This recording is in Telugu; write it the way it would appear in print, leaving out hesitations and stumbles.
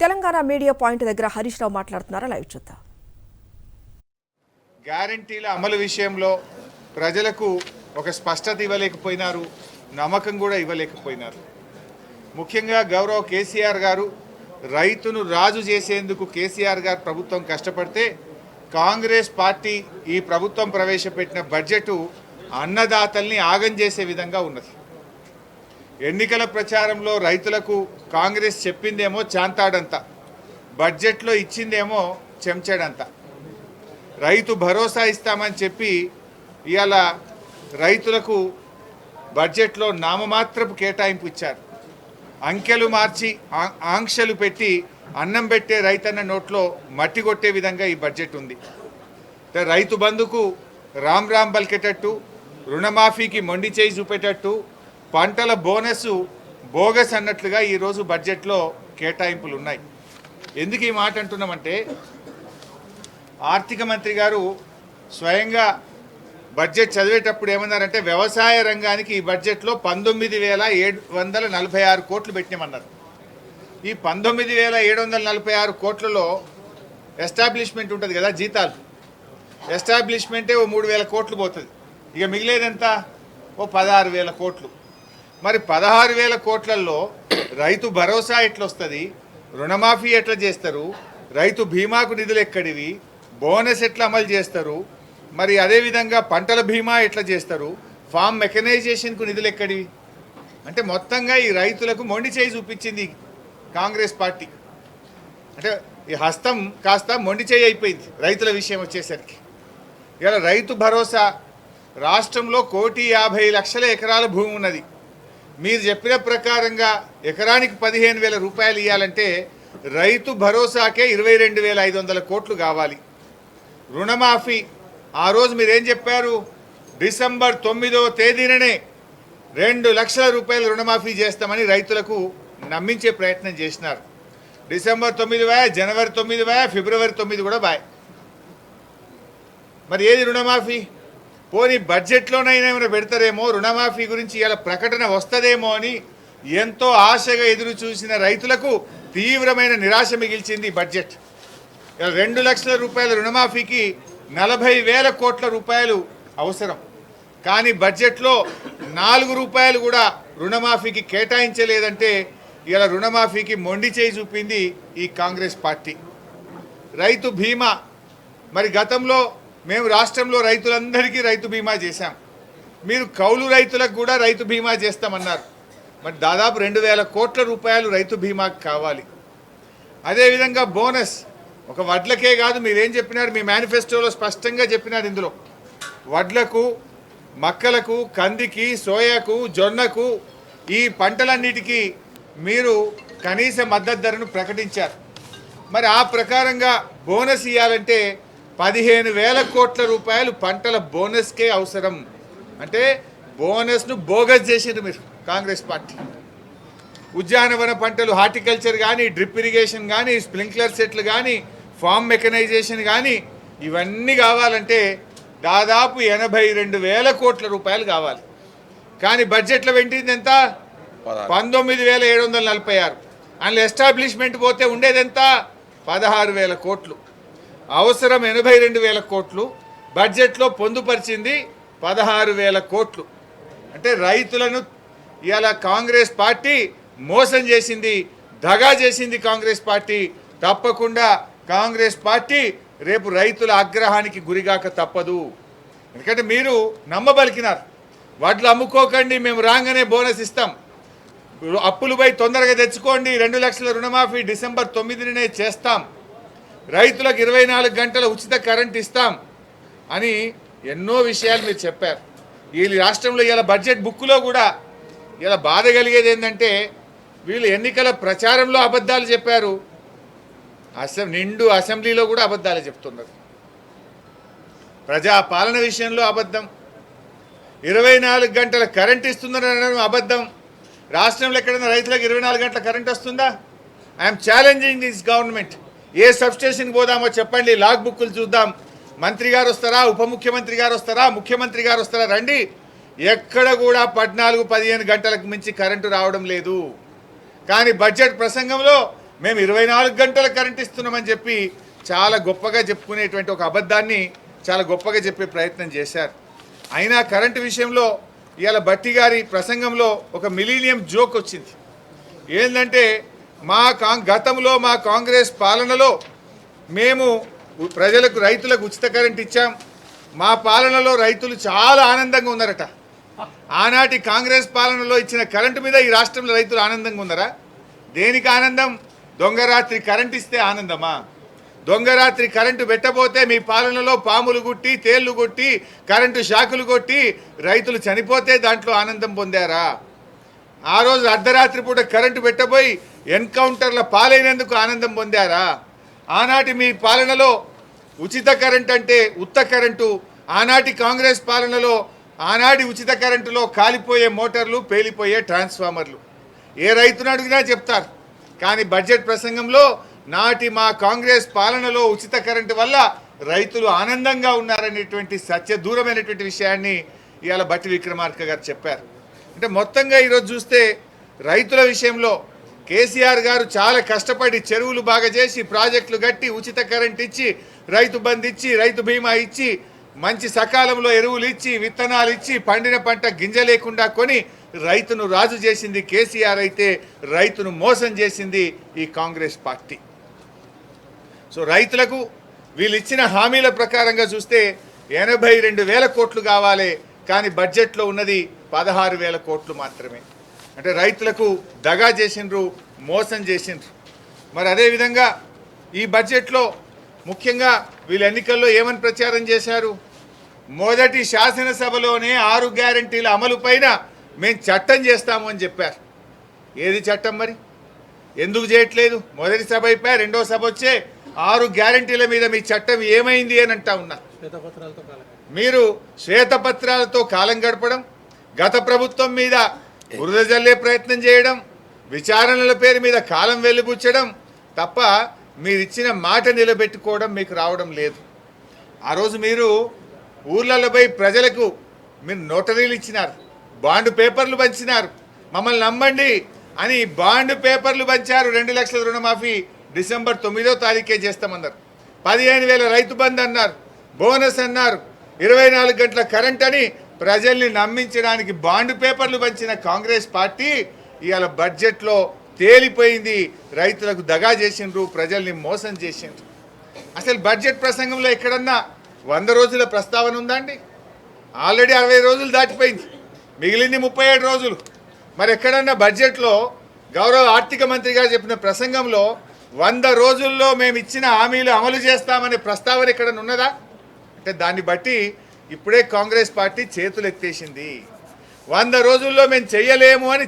తెలంగాణ మీడియా పాయింట్ దగ్గర హరీష్ రావు మాట్లాడుతున్నారు. లైవ్ చూద్దాం. గ్యారంటీల అమలు విషయంలో ప్రజలకు ఒక స్పష్టత ఇవ్వలేకపోయినారు, నమ్మకం కూడా ఇవ్వలేకపోయినారు. ముఖ్యంగా గౌరవ కేసీఆర్ గారు రైతును రాజు చేసేందుకు కేసీఆర్ గారు ప్రభుత్వం కష్టపడితే కాంగ్రెస్ పార్టీ ఈ ప్రభుత్వం ప్రవేశపెట్టిన బడ్జెట్ అన్నదాతల్ని ఆగం చేసే విధంగా ఉన్నది. ఎన్నికల ప్రచారంలో రైతులకు కాంగ్రెస్ చెప్పిందేమో చాంతాడంత, బడ్జెట్లో ఇచ్చిందేమో చెంచాడంత. రైతు భరోసా ఇస్తామని చెప్పి ఇవాళ రైతులకు బడ్జెట్లో నామమాత్రపు కేటాయింపు ఇచ్చారు. అంకెలు మార్చి ఆంక్షలు పెట్టి అన్నం పెట్టే రైతన్న నోట్లో మట్టి కొట్టే విధంగా ఈ బడ్జెట్ ఉంది. రైతు బంధుకు రామ్ రామ్ పలికేటట్టు, రుణమాఫీకి మొండి చేయి చూపేటట్టు, పంటల బోనస్ బోగస్ అన్నట్లుగా ఈరోజు బడ్జెట్లో కేటాయింపులు ఉన్నాయి. ఎందుకు ఈ మాట అంటున్నామంటే ఆర్థిక మంత్రి గారు స్వయంగా బడ్జెట్ చదివేటప్పుడు ఏమన్నారంటే వ్యవసాయ రంగానికి ఈ బడ్జెట్లో 19,746 కోట్లు పెట్టినామన్నారు. ఈ 19,746 కోట్లలో ఎస్టాబ్లిష్మెంట్ ఉంటుంది కదా, జీతాలు, ఎస్టాబ్లిష్మెంటే ఓ 3,000 కోట్లు పోతుంది. ఇక మిగిలేదంత ఓ 16,000 కోట్లు. మరి 16,000 కోట్లలో రైతు భరోసా ఎట్లొస్తుంది, రుణమాఫీ ఎట్లా చేస్తారు, రైతు బీమాకు నిధులు ఎక్కడివి, బోనస్ ఎట్లా అమలు చేస్తారు, మరి అదేవిధంగా పంటల బీమా ఎట్లా చేస్తారు, ఫామ్ మెకనైజేషన్కు నిధులు ఎక్కడివి అంటే మొత్తంగా ఈ రైతులకు మొండి చేయి చూపించింది కాంగ్రెస్ పార్టీ. అంటే ఈ హస్తం కాస్త మొండి చేయి అయిపోయింది రైతుల విషయం వచ్చేసరికి. ఇలా రైతు భరోసా రాష్ట్రంలో 1,50,00,000 ఎకరాల భూమి ఉన్నది. మీరు చెప్పిన ప్రకారంగా ఎకరానికి 15,000 రూపాయలు ఇవ్వాలంటే రైతు భరోసాకే 22,500 కోట్లు కావాలి. రుణమాఫీ ఆ రోజు మీరేం చెప్పారు, డిసెంబర్ 9వ తేదీననే 2 లక్షల రూపాయలు రుణమాఫీ చేస్తామని రైతులకు నమ్మించే ప్రయత్నం చేసినారు. డిసెంబర్ 9 బాయ్, జనవరి 9 బాయ్, ఫిబ్రవరి 9 కూడా బాయ్. మరి ఏది రుణమాఫీ? పోనీ బడ్జెట్లోనైనా ఏమైనా పెడతారేమో, రుణమాఫీ గురించి ఇలా ప్రకటన వస్తుందేమో అని ఎంతో ఆశగా ఎదురు చూసిన రైతులకు తీవ్రమైన నిరాశ మిగిల్చింది బడ్జెట్. ఇలా 2 లక్షల రూపాయల రుణమాఫీకి 40,000 కోట్ల రూపాయలు అవసరం. కానీ బడ్జెట్లో 4 రూపాయలు కూడా రుణమాఫీకి కేటాయించలేదంటే ఇలా రుణమాఫీకి మొండి చేయి చూపింది ఈ కాంగ్రెస్ పార్టీ. రైతు బీమా, మరి గతంలో మేము రాష్ట్రంలో రైతులందరికీ రైతు బీమా చేశాం. మీరు కౌలు రైతులకు కూడా రైతు బీమా చేస్తామన్నారు. మరి దాదాపు 2,000 కోట్ల రూపాయలు రైతు బీమాకు కావాలి. అదేవిధంగా బోనస్ ఒక వడ్లకే కాదు, మీరేం చెప్పినారు మీ మేనిఫెస్టోలో స్పష్టంగా చెప్పినారు. ఇందులో వడ్లకు, మక్కలకు, కందికి, సోయాకు, జొన్నకు ఈ పంటలన్నిటికీ మీరు కనీస మద్దతు ధరను ప్రకటించారు. మరి ఆ ప్రకారంగా బోనస్ ఇవ్వాలంటే 15,000 కోట్ల రూపాయలు పంటల బోనస్కే అవసరం. అంటే బోనస్ను బోగస్ చేసిండ్రు మీరు కాంగ్రెస్ పార్టీ. ఉద్యానవన పంటలు, హార్టికల్చర్ కానీ, డ్రిప్ ఇరిగేషన్ కానీ, స్ప్రింక్లర్ సెట్లు కానీ, ఫామ్ మెకనైజేషన్ కానీ ఇవన్నీ కావాలంటే దాదాపు 82,000 కోట్ల రూపాయలు కావాలి. కానీ బడ్జెట్లో పెట్టింది ఎంత? 19,746. అందులో ఎస్టాబ్లిష్మెంట్ పోతే ఉండేది ఎంత? 16,000 కోట్లు. అవసరం 82,000 కోట్లు, బడ్జెట్లో పొందుపరిచింది 16,000 కోట్లు. అంటే రైతులను ఇలా కాంగ్రెస్ పార్టీ మోసం చేసింది, దగా చేసింది కాంగ్రెస్ పార్టీ. తప్పకుండా కాంగ్రెస్ పార్టీ రేపు రైతుల ఆగ్రహానికి గురిగాక తప్పదు. ఎందుకంటే మీరు నమ్మబలికినారు, వడ్లు అమ్ముకోకండి, మేము రాగానే బోనస్ ఇస్తాం, అప్పులు పోయి తొందరగా తెచ్చుకోండి, 2 లక్షల రుణమాఫీ డిసెంబర్ 9నే చేస్తాం, రైతులకు 24 గంటల ఉచిత కరెంట్ ఇస్తాం అని ఎన్నో విషయాలు మీరు చెప్పారు. ఈ రాష్ట్రంలో ఇలా బడ్జెట్ బుక్లో కూడా ఇలా బాధ కలిగేది ఏంటంటే వీళ్ళు ఎన్నికల ప్రచారంలో అబద్ధాలు చెప్పారు, నిండు అసెంబ్లీలో కూడా అబద్ధాలు చెప్తున్నారు. ప్రజాపాలన విషయంలో అబద్ధం, 24 గంటల కరెంట్ ఇస్తుందనడం అబద్ధం. రాష్ట్రంలో ఎక్కడైనా రైతులకు 24 గంటల కరెంట్ వస్తుందా? I am challenging this government. ఏ సబ్స్టేషన్కి పోదామో చెప్పండి, లాగ్ బుక్కులు చూద్దాం. మంత్రి గారు వస్తారా, ఉప ముఖ్యమంత్రి గారు వస్తారా, ముఖ్యమంత్రి గారు వస్తారా, రండి. ఎక్కడ కూడా 14-15 గంటలకు మించి కరెంటు రావడం లేదు. కానీ బడ్జెట్ ప్రసంగంలో మేము 24 గంటల కరెంట్ ఇస్తున్నామని చెప్పి చాలా గొప్పగా చెప్పుకునేటువంటి ఒక అబద్ధాన్ని చాలా గొప్పగా చెప్పే ప్రయత్నం చేశారు. అయినా కరెంటు విషయంలో ఇవాళ భట్టి గారి ప్రసంగంలో ఒక మిలీనియం జోక్ వచ్చింది. ఏంటంటే గతంలో మా కాంగ్రెస్ పాలనలో మేము ప్రజలకు రైతులకు ఉచిత కరెంట్ ఇచ్చాం, మా పాలనలో రైతులు చాలా ఆనందంగా ఉన్నారట. ఆనాటి కాంగ్రెస్ పాలనలో ఇచ్చిన కరెంటు మీద ఈ రాష్ట్రంలో రైతులు ఆనందంగా ఉన్నారా? దేనికి ఆనందం? దొంగరాత్రి కరెంట్ ఇస్తే ఆనందమా? దొంగరాత్రి కరెంటు పెట్టబోతే మీ పాలనలో పాములు గుట్టి తేళ్లు కొట్టి కరెంటు షాకులు కొట్టి రైతులు చనిపోతే దాంట్లో ఆనందం పొందారా? ఆ రోజు అర్ధరాత్రి పూట కరెంటు పెట్టబోయి ఎన్కౌంటర్ల పాలైనందుకు ఆనందం పొందారా? ఆనాటి మీ పాలనలో ఉచిత కరెంట్ అంటే ఉత్త కరెంటు, ఆనాటి కాంగ్రెస్ పాలనలో ఆనాటి ఉచిత కరెంటులో కాలిపోయే మోటార్లు పేలిపోయే ట్రాన్స్ఫార్మర్లు ఏ రైతును అడిగినా చెప్తారు. కానీ బడ్జెట్ ప్రసంగంలో నాటి మా కాంగ్రెస్ పాలనలో ఉచిత కరెంటు వల్ల రైతులు ఆనందంగా ఉన్నారనేటువంటి సత్యదూరమైనటువంటి విషయాన్ని ఇవాళ భట్టి విక్రమార్క గారు చెప్పారు. అంటే మొత్తంగా ఈరోజు చూస్తే రైతుల విషయంలో కేసీఆర్ గారు చాలా కష్టపడి చెరువులు బాగా చేసి ప్రాజెక్టులు కట్టి ఉచిత కరెంట్ ఇచ్చి రైతు బంధు ఇచ్చి రైతు బీమా ఇచ్చి మంచి సకాలంలో ఎరువులు ఇచ్చి విత్తనాలు ఇచ్చి పండిన పంట గింజ లేకుండా కొని రైతును రాజు చేసింది కేసీఆర్ అయితే రైతును మోసం చేసింది ఈ కాంగ్రెస్ పార్టీ. సో రైతులకు వీళ్ళు ఇచ్చిన హామీల ప్రకారంగా చూస్తే 82,000 కోట్లు కావాలి, కానీ బడ్జెట్లో ఉన్నది 16,000 కోట్లు మాత్రమే. అంటే రైతులకు దగా చేసిండ్రు, మోసం చేసిండ్రు. మరి అదేవిధంగా ఈ బడ్జెట్లో ముఖ్యంగా వీళ్ళు ఎన్నికల్లో ఏమని ప్రచారం చేశారు? మొదటి శాసనసభలోనే 6 గ్యారంటీల అమలు పైన మేము చట్టం చేస్తాము అని చెప్పారు. ఏది చట్టం మరి? ఎందుకు చేయట్లేదు? మొదటి సభ అయిపోయా, రెండో సభ వచ్చే 6 గ్యారంటీల మీద మీ చట్టం ఏమైంది అని అంటా ఉన్నా. మీరు శ్వేతపత్రాలతో కాలం గడపడం, గత ప్రభుత్వం మీద బురద జల్లే ప్రయత్నం చేయడం, విచారణల పేరు మీద కాలం వెలిబుచ్చడం తప్ప మీరు ఇచ్చిన మాట నిలబెట్టుకోవడం మీకు రావడం లేదు. ఆ రోజు మీరు ఊర్లలో పోయి ప్రజలకు మీరు నోటరీలు ఇచ్చినారు, బాండ్ పేపర్లు పంచినారు, మమ్మల్ని నమ్మండి అని బాండ్ పేపర్లు పంచారు. 2 లక్షల రుణమాఫీ డిసెంబర్ 9వ తారీఖే చేస్తామన్నారు. 15,000 రైతు బంధు అన్నారు, బోనస్ అన్నారు, 24 గంటల కరెంట్ అని ప్రజల్ని నమ్మించడానికి బాండ్ పేపర్లు పంచిన కాంగ్రెస్ పార్టీ ఇవాళ బడ్జెట్లో తేలిపోయింది. రైతులకు దగా చేసిండ్రు, ప్రజల్ని మోసం చేసిండ్రు. అసలు బడ్జెట్ ప్రసంగంలో ఎక్కడన్నా 100 రోజుల ప్రస్తావన ఉందా అండి? ఆల్రెడీ 60 రోజులు దాటిపోయింది, మిగిలింది 37 రోజులు. మరి ఎక్కడన్నా బడ్జెట్లో గౌరవ ఆర్థిక మంత్రి గారు చెప్పిన ప్రసంగంలో 100 రోజుల్లో మేము ఇచ్చిన హామీలు అమలు చేస్తామనే ప్రస్తావన ఎక్కడన్నా ఉన్నదా? అంటే దాన్ని బట్టి ఇప్పుడే కాంగ్రెస్ పార్టీ చేతులు ఎత్తేసింది. 100 రోజుల్లో మేము చెయ్యలేము అని